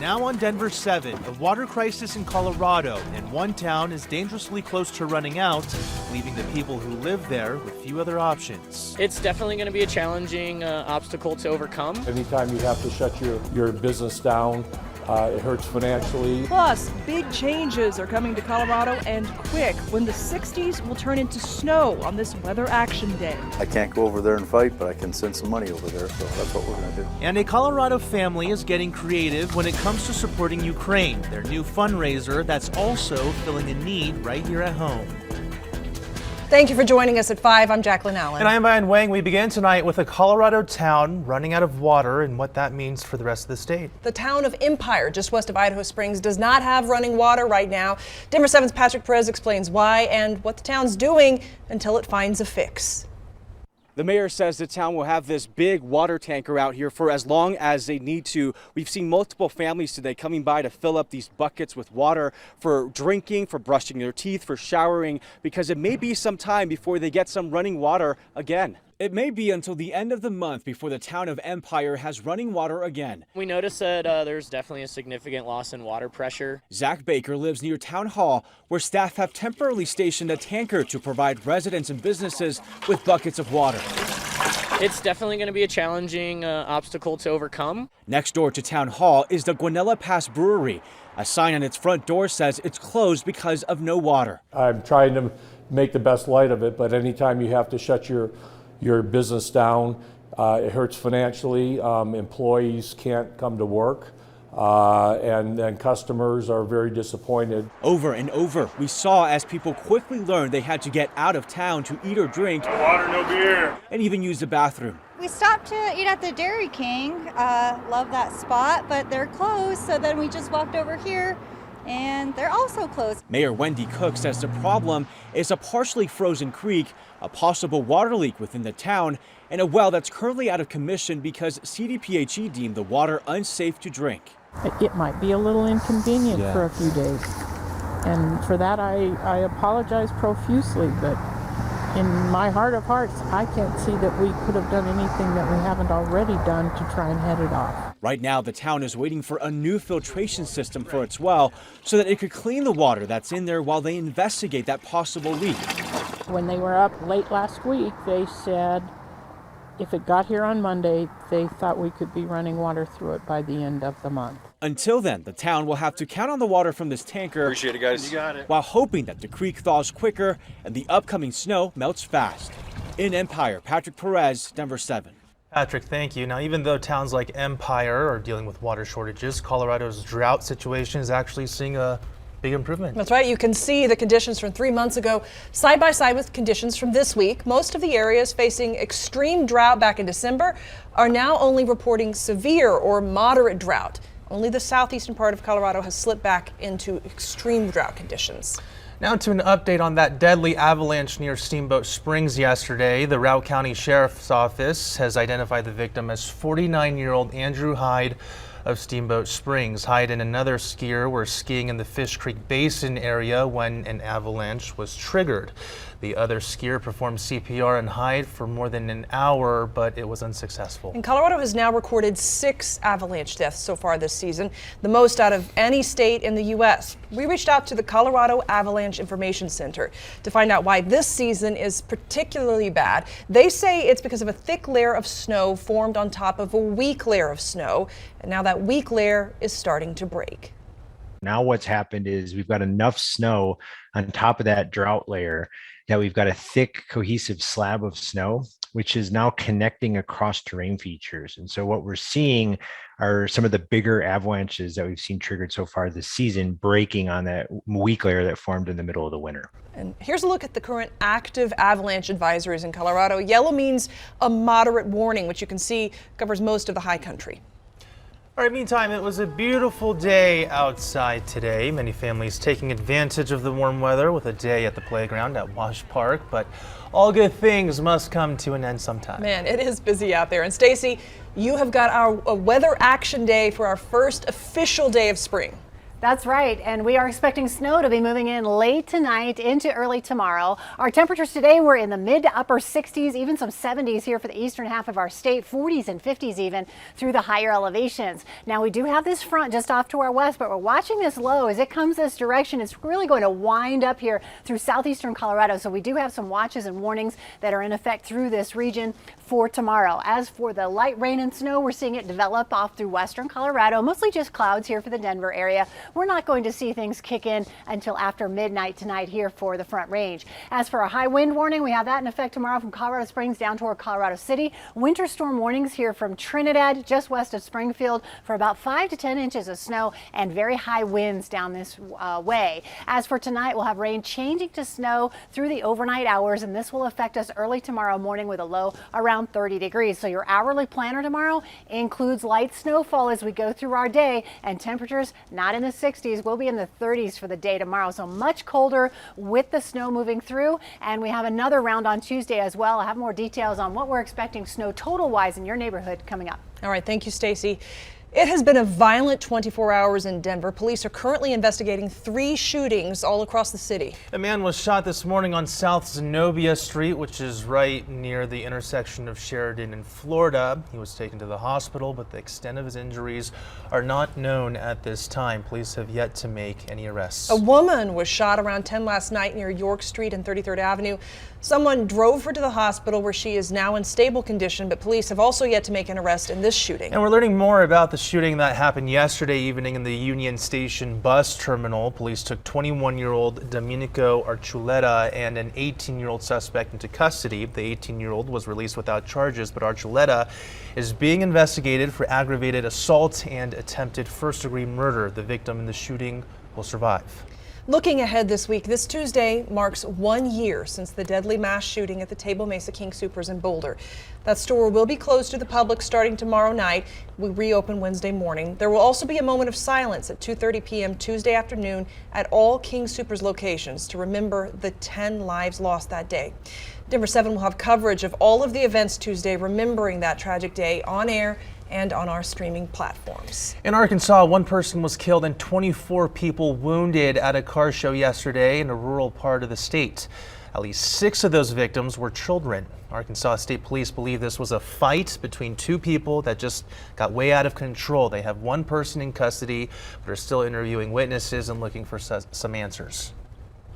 Now on Denver 7, the water crisis in Colorado, and one town is dangerously close to running out, leaving the people who live there with few other options. It's definitely going to be a challenging obstacle to overcome. Anytime you have to shut your business down, it hurts financially. Plus, big changes are coming to Colorado, and quick, when the 60s will turn into snow on this Weather Action Day. I can't go over there and fight, but I can send some money over there, so that's what we're going to do. And a Colorado family is getting creative when it comes to supporting Ukraine, their new fundraiser that's also filling a need right here at home. Thank you for joining us at 5. I'm Jacqueline Allen. And I'm Brian Wang. We begin tonight with a Colorado town running out of water and what that means for the rest of the state. The town of Empire, just west of Idaho Springs, does not have running water right now. Denver 7's Patrick Perez explains why and what the town's doing until it finds a fix. The mayor says the town will have this big water tanker out here for as long as they need to. We've seen multiple families today coming by to fill up these buckets with water for drinking, for brushing their teeth, for showering, because it may be some time before they get some running water again. It may be until the end of the month before the town of Empire has running water again. We noticed that there's definitely a significant loss in water pressure. Zach Baker lives near Town Hall, where staff have temporarily stationed a tanker to provide residents and businesses with buckets of water. It's definitely going to be a challenging obstacle to overcome. Next door to Town Hall is the Guanella Pass Brewery. A sign on its front door says it's closed because of no water. I'm trying to make the best light of it, but anytime you have to shut your business down, it hurts financially. Employees can't come to work, and customers are very disappointed. Over and over, we saw as people quickly learned they had to get out of town to eat or drink. No water, no beer. And even use the bathroom. We stopped to eat at the Dairy King. Love that spot, but they're closed. So then we just walked over here, and they're also closed. Mayor Wendy Cook says the problem is a partially frozen creek, a possible water leak within the town, and a well that's currently out of commission because CDPHE deemed the water unsafe to drink. It might be a little inconvenient for a few days, and for that I apologize profusely, but in my heart of hearts, I can't see that we could have done anything that we haven't already done to try and head it off. Right now, the town is waiting for a new filtration system for its well so that it could clean the water that's in there while they investigate that possible leak. When they were up late last week, they said if it got here on Monday, they thought we could be running water through it by the end of the month. Until then, the town will have to count on the water from this tanker. Appreciate it, guys. You got it. While hoping that the creek thaws quicker and the upcoming snow melts fast. In Empire, Patrick Perez, Denver 7. Patrick, thank you. Now, even though towns like Empire are dealing with water shortages, Colorado's drought situation is actually seeing a big improvement. That's right. You can see the conditions from 3 months ago side by side with conditions from this week. Most of the areas facing extreme drought back in December are now only reporting severe or moderate drought. Only the southeastern part of Colorado has slipped back into extreme drought conditions. Now to an update on that deadly avalanche near Steamboat Springs yesterday. The Routt County Sheriff's Office has identified the victim as 49-year-old Andrew Hyde of Steamboat Springs. Hyde and another skier were skiing in the Fish Creek Basin area when an avalanche was triggered. The other skier performed CPR on Hyde for more than an hour, but it was unsuccessful. And Colorado has now recorded 6 avalanche deaths so far this season, the most out of any state in the U.S. We reached out to the Colorado Avalanche Information Center to find out why this season is particularly bad. They say it's because of a thick layer of snow formed on top of a weak layer of snow, and now that weak layer is starting to break. Now what's happened is we've got enough snow on top of that drought layer that we've got a thick cohesive slab of snow, which is now connecting across terrain features. And so what we're seeing are some of the bigger avalanches that we've seen triggered so far this season breaking on that weak layer that formed in the middle of the winter. And here's a look at the current active avalanche advisories in Colorado. Yellow means a moderate warning, which you can see covers most of the high country. All right, meantime, it was a beautiful day outside today. Many families taking advantage of the warm weather with a day at the playground at Wash Park, but all good things must come to an end sometime. Man, it is busy out there. And Stacy, you have got our weather action day for our first official day of spring. That's right, and we are expecting snow to be moving in late tonight into early tomorrow. Our temperatures today were in the mid to upper 60s, even some 70s here for the eastern half of our state, 40s and 50s even through the higher elevations. Now we do have this front just off to our west, but we're watching this low as it comes this direction. It's really going to wind up here through southeastern Colorado, so we do have some watches and warnings that are in effect through this region for tomorrow. As for the light rain and snow, we're seeing it develop off through western Colorado, mostly just clouds here for the Denver area. We're not going to see things kick in until after midnight tonight here for the Front Range. As for a high wind warning, we have that in effect tomorrow from Colorado Springs down toward Colorado City. Winter storm warnings here from Trinidad just west of Springfield for about 5 to 10 inches of snow and very high winds down this way. As for tonight, we'll have rain changing to snow through the overnight hours, and this will affect us early tomorrow morning with a low around 30 degrees. So your hourly planner tomorrow includes light snowfall as we go through our day, and temperatures not in the 60s. We'll be in the 30s for the day tomorrow, so much colder with the snow moving through. And we have another round on Tuesday as well. I'll have more details on what we're expecting snow total wise in your neighborhood coming up. All right, thank you, Stacy. It has been a violent 24 hours in Denver. Police are currently investigating 3 shootings all across the city. A man was shot this morning on South Zenobia Street, which is right near the intersection of Sheridan and Florida. He was taken to the hospital, but the extent of his injuries are not known at this time. Police have yet to make any arrests. A woman was shot around 10 last night near York Street and 33rd Avenue. Someone drove her to the hospital where she is now in stable condition, but police have also yet to make an arrest in this shooting. And we're learning more about the shooting that happened yesterday evening in the Union Station bus terminal. Police took 21-year-old Domenico Archuleta and an 18-year-old suspect into custody. The 18-year-old was released without charges, but Archuleta is being investigated for aggravated assault and attempted first-degree murder. The victim in the shooting will survive. Looking ahead this week, this Tuesday marks 1 year since the deadly mass shooting at the Table Mesa King Soopers in Boulder. That store will be closed to the public starting tomorrow night. We reopen Wednesday morning. There will also be a moment of silence at 2:30 p.m. Tuesday afternoon at all King Soopers locations to remember the 10 lives lost that day. Denver 7 will have coverage of all of the events Tuesday, remembering that tragic day on air and on our streaming platforms. In Arkansas, 1 person was killed and 24 people wounded at a car show yesterday in a rural part of the state. At least 6 of those victims were children. Arkansas State Police believe this was a fight between 2 people that just got way out of control. They have 1 person in custody, but are still interviewing witnesses and looking for some answers.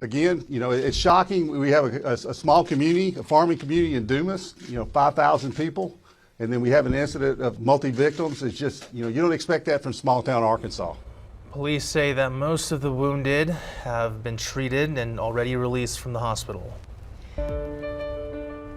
Again, you know, it's shocking. We have a small community, a farming community in Dumas, 5,000 people. And then we have an incident of multi-victims. It's just, you don't expect that from small town Arkansas. Police say that most of the wounded have been treated and already released from the hospital.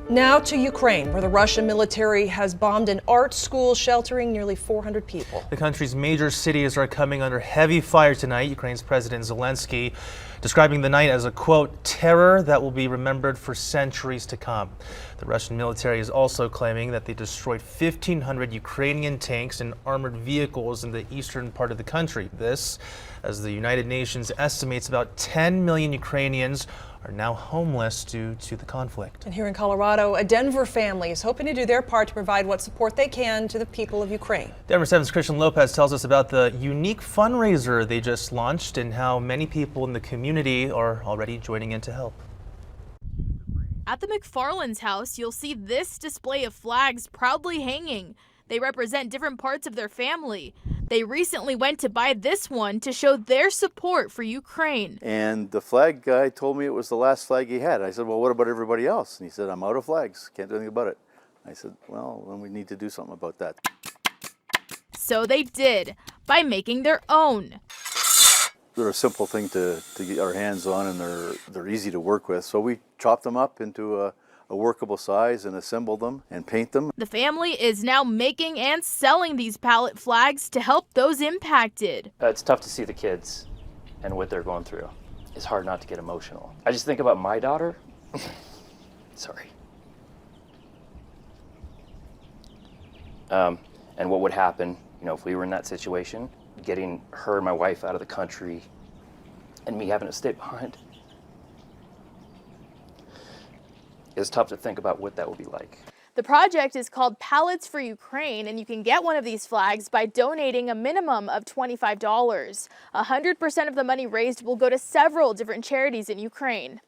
Now to Ukraine, where the Russian military has bombed an art school sheltering nearly 400 people. The country's major cities are coming under heavy fire tonight. Ukraine's President Zelensky describing the night as a, quote, terror that will be remembered for centuries to come. The Russian military is also claiming that they destroyed 1,500 Ukrainian tanks and armored vehicles in the eastern part of the country. This, as the United Nations estimates about 10 million Ukrainians are now homeless due to the conflict. And here in Colorado, a Denver family is hoping to do their part to provide what support they can to the people of Ukraine. Denver 7's Christian Lopez tells us about the unique fundraiser they just launched and how many people in the community are already joining in to help. At the McFarland's house, you'll see this display of flags proudly hanging. They represent different parts of their family. They recently went to buy this one to show their support for Ukraine. And the flag guy told me it was the last flag he had. I said, well, what about everybody else? And he said, I'm out of flags. Can't do anything about it. I said, well, then we need to do something about that. So they did, by making their own. They're a simple thing to get our hands on, and they're easy to work with. So we chopped them up into a workable size and assemble them and paint them. The family is now making and selling these pallet flags to help those impacted. It's tough to see the kids and what they're going through. It's hard not to get emotional. I just think about my daughter. Sorry. And what would happen, if we were in that situation, getting her and my wife out of the country and me having to stay behind. It's tough to think about what that would be like. The project is called Pallets for Ukraine, and you can get one of these flags by donating a minimum of $25. 100% of the money raised will go to several different charities in Ukraine.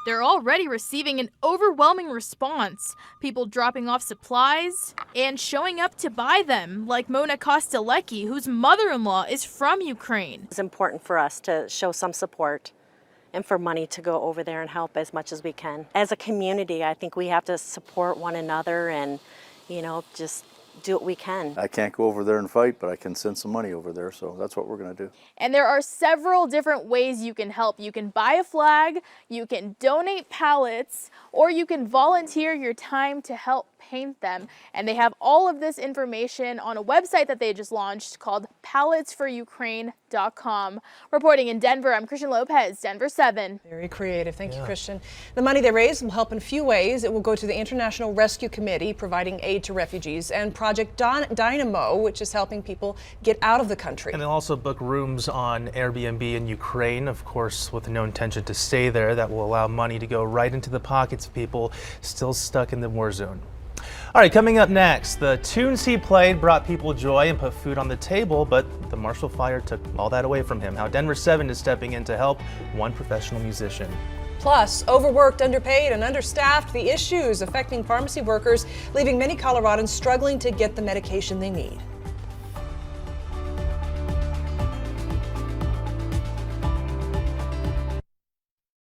They're already receiving an overwhelming response. People dropping off supplies and showing up to buy them, like Mona Kostelecki, whose mother-in-law is from Ukraine. It's important for us to show some support and for money to go over there and help as much as we can. As a community, I think we have to support one another and, just do what we can. I can't go over there and fight, but I can send some money over there, so that's what we're going to do. And there are several different ways you can help. You can buy a flag, you can donate pallets, or you can volunteer your time to help paint them. And they have all of this information on a website that they just launched called palletsforukraine.com. Reporting in Denver, I'm Christian Lopez, Denver 7. Very creative. Thank you, Christian. The money they raise will help in a few ways. It will go to the International Rescue Committee, providing aid to refugees, and Project Dynamo, which is helping people get out of the country. And they'll also book rooms on Airbnb in Ukraine, of course, with no intention to stay there. That will allow money to go right into the pockets of people still stuck in the war zone. All right, coming up next, the tunes he played brought people joy and put food on the table, but the Marshall Fire took all that away from him. How Denver 7 is stepping in to help one professional musician. Plus, overworked, underpaid, and understaffed, the issues affecting pharmacy workers, leaving many Coloradans struggling to get the medication they need.